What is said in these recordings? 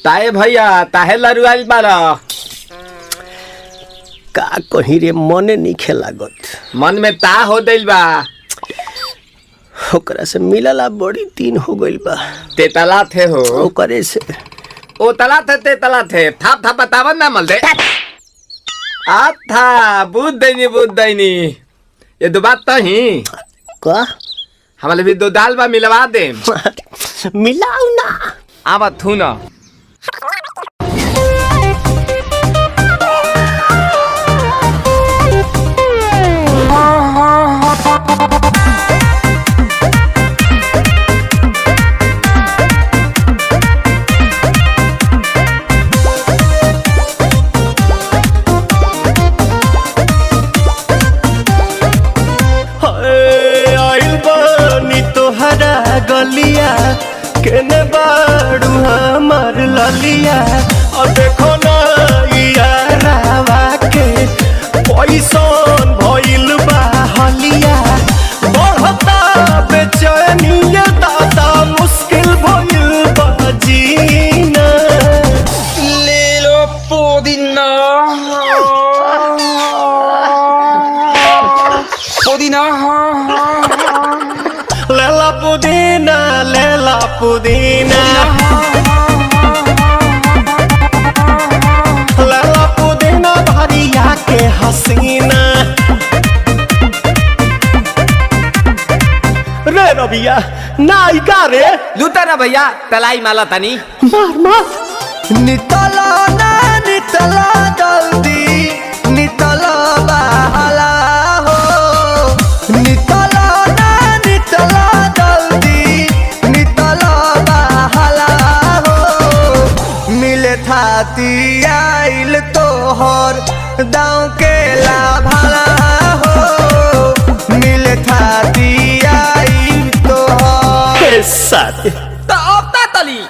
ताए भैया ताहे लरुआल बारा का कहीं रे मने नहीं लागत। मन में ता हो दिल बा ओकरा से मिलला बड़ी दिन हो गइल बा। तेतला थे हो ओकरे से ओ तला थे तेतला थे थाप थाप बतावन ना मल दे आ था बुद्ध दैनी ये दो बात तो ही का हमारे भी दो दाल बा मिलवा दे मिलाऊ ना आवा थू ना गलिया केने बाड़ू हमार ललिया और देखो ना यारावा के पैसन भइल बा हलिया बढ़ता बेचैनिया दादा मुश्किल भइल बा जीना ले लो पुदीना पुदीना लेला पुदीना लेला पुदीना लेला पुदीना भरिया के हसीना रे रबिया नायिका रे लूटा ना भैया तलाई माला तनी मार मार नितला ना नितला जल्दी नितला बहाला हो नितला ना नितला जल्दी नितला बहाला हो मिले थाती आइल तोहर दाँव के लाभाला हो मिले थाती आइल तोहर साथ तो अब ता तली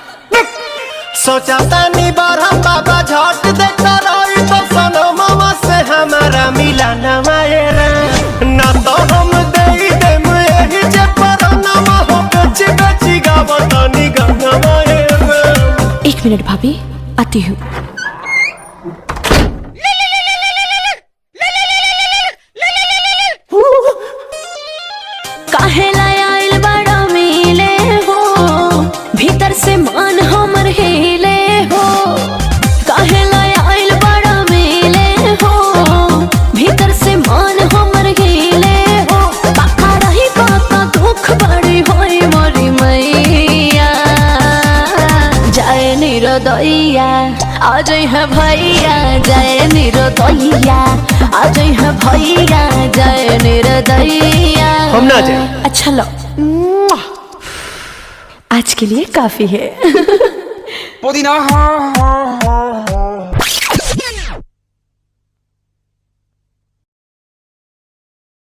सोचा तानी बार हम बाबा झट देखता रही तो सनो मामा से हमारा मिला न मायरा ना तो हम दे देम यही जे पर नामा हो बेची बेची गावतानी गाना मायरा। 1 मिनट भाभी आती हूँ। काहे लायल बड़ा मिले हो भीतर से मान हमर हिले हो काहे लायल बड़ा मिले हो भीतर से मान हमर हिले हो पाका रही पाका दुख बड़ी होई मोरी मैया जाए निरोदैया आज है भैया जाए निरोदैया आज है भैया जाए निरोदैया हम ना जाए। अच्छा लो आज के लिए काफी है पुदीना